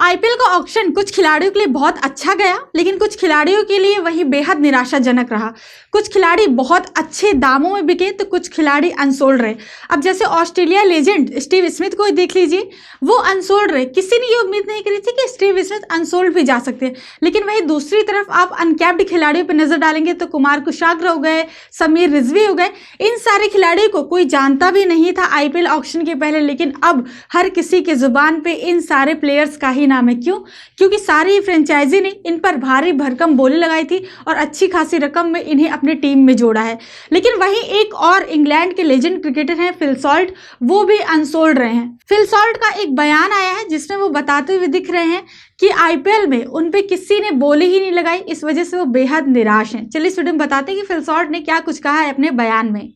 IPL का auction कुछ खिलाड़ियों के लिए बहुत अच्छा गया, लेकिन कुछ खिलाड़ियों के लिए वही बेहद निराशाजनक रहा। कुछ खिलाड़ी बहुत अच्छे दामों में बिके तो कुछ खिलाड़ी अनसोल्ड रहे। अब जैसे ऑस्ट्रेलिया लेजेंड स्टीव स्मिथ को देख लीजिए, वो अनसोल्ड रहे। किसी ने ये उम्मीद नहीं करी थी कि स्टीव स्मिथ अनसोल्ड भी जा सकते हैं। लेकिन वहीं दूसरी तरफ आप अनकैप्ड खिलाड़ियों पर नजर डालेंगे तो कुमार कुशाग्र हो गए, समीर रिजवी हो गए। इन सारे खिलाड़ियों को कोई जानता भी नहीं था आईपीएल ऑक्शन के पहले, लेकिन अब हर किसी के जुबान पे इन सारे प्लेयर्स का ही नाम है। क्यों? क्योंकि सारी फ्रेंचाइजी ने इन पर भारी भरकम बोली लगाई थी और अच्छी खासी रकम में इन्हें अपनी टीम में जोड़ा है। लेकिन वहीं एक और इंग्लैंड के लेजेंड क्रिकेटर हैं फिल सॉल्ट, वो भी अनसोल्ड रहे हैं। फिल सॉल्ट का एक बयान आया है जिसमें वो बताते हुए दिख रहे हैं कि आईपीएल में उन पे किसी ने बोली ही नहीं लगाई, इस वजह से वो बेहद निराश हैं। चलिए इस वीडियो में बताते हैं कि फिल सॉल्ट ने क्या कुछ कहा है अपने बयान में।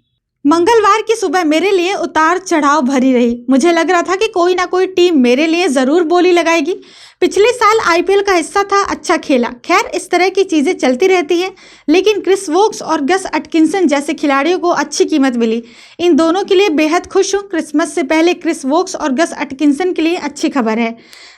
मंगलवार की सुबह मेरे लिए उतार चढ़ाव भरी रही। मुझे लग रहा था कि कोई ना कोई टीम मेरे लिए ज़रूर बोली लगाएगी। पिछले साल आईपीएल का हिस्सा था, अच्छा खेला। खैर इस तरह की चीज़ें चलती रहती हैं, लेकिन क्रिस वोक्स और गस एटकिंसन जैसे खिलाड़ियों को अच्छी कीमत मिली। इन दोनों के लिए बेहद खुश हूँ। क्रिसमस से पहले क्रिस वोक्स और गस एटकिंसन के लिए अच्छी खबर है।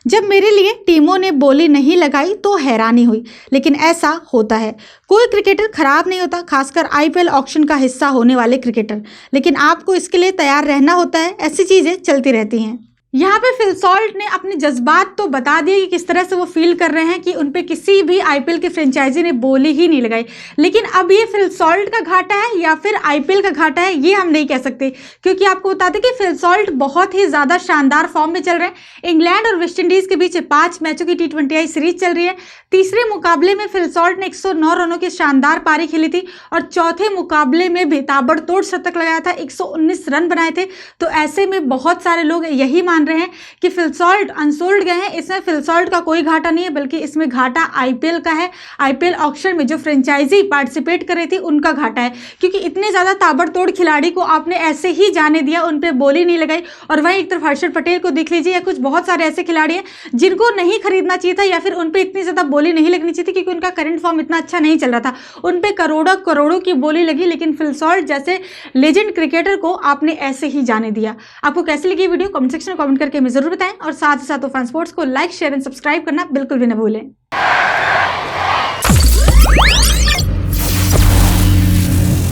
जब मेरे लिए टीमों ने बोली नहीं लगाई तो हैरानी हुई, लेकिन ऐसा होता है। कोई क्रिकेटर खराब नहीं होता, खासकर आईपीएल ऑक्शन का हिस्सा होने वाले क्रिकेटर, लेकिन आपको इसके लिए तैयार रहना होता है। ऐसी चीज़ें चलती रहती हैं। यहाँ पे फिल सॉल्ट ने अपने जज्बात तो बता दिए कि किस तरह से वो फील कर रहे हैं कि उन पे किसी भी आईपीएल की फ्रेंचाइजी ने बोली ही नहीं लगाई। लेकिन अब ये फिल सॉल्ट का घाटा है या फिर आईपीएल का घाटा है, ये हम नहीं कह सकते, क्योंकि आपको बता दें कि फिल सॉल्ट बहुत ही ज़्यादा शानदार फॉर्म में चल रहे हैं। इंग्लैंड और वेस्ट इंडीज़ के बीच 5 मैचों की T20I सीरीज चल रही है। तीसरे मुकाबले में फिल सॉल्ट ने 109 रनों की शानदार पारी खेली थी और चौथे मुकाबले में भी ताबड़तोड़ शतक लगाया था, 119 रन बनाए थे। तो ऐसे में बहुत सारे लोग यही मान रहे हैं कि फिल सॉल्ट अनसोल्ड गए हैं। इसमें फिल सॉल्ट का कोई घाटा नहीं है, बल्कि इसमें घाटा आईपीएल का है। आईपीएल ऑक्शन में जो फ्रेंचाइजी पार्टिसिपेट कर रही थी उनका घाटा है, क्योंकि इतने ज़्यादा ताबड़तोड़ खिलाड़ी को आपने ऐसे ही जाने दिया, उन पर बोली नहीं लगाई। और वहीं एक तरफ हर्षद पटेल को देख लीजिए, या कुछ बहुत सारे ऐसे खिलाड़ी हैं जिनको नहीं खरीदना चाहिए था, या फिर उन पर इतनी ज़्यादा बोली नहीं लगनी चाहिए थी, क्योंकि उनका करंट फॉर्म इतना अच्छा नहीं चल रहा था। उन पर करोड़ों करोड़ों की बोली लगी, लेकिन फिल सॉल्ट जैसे लेजेंड क्रिकेटर को आपने ऐसे ही जाने दिया। आपको कैसी लगी वीडियो कमेंट सेक्शन में कमेंट करके हमें जरूर बताएं, और साथ ही साथ फन स्पोर्ट्स को लाइक शेयर एंड सब्सक्राइब करना बिल्कुल भी न भूलें।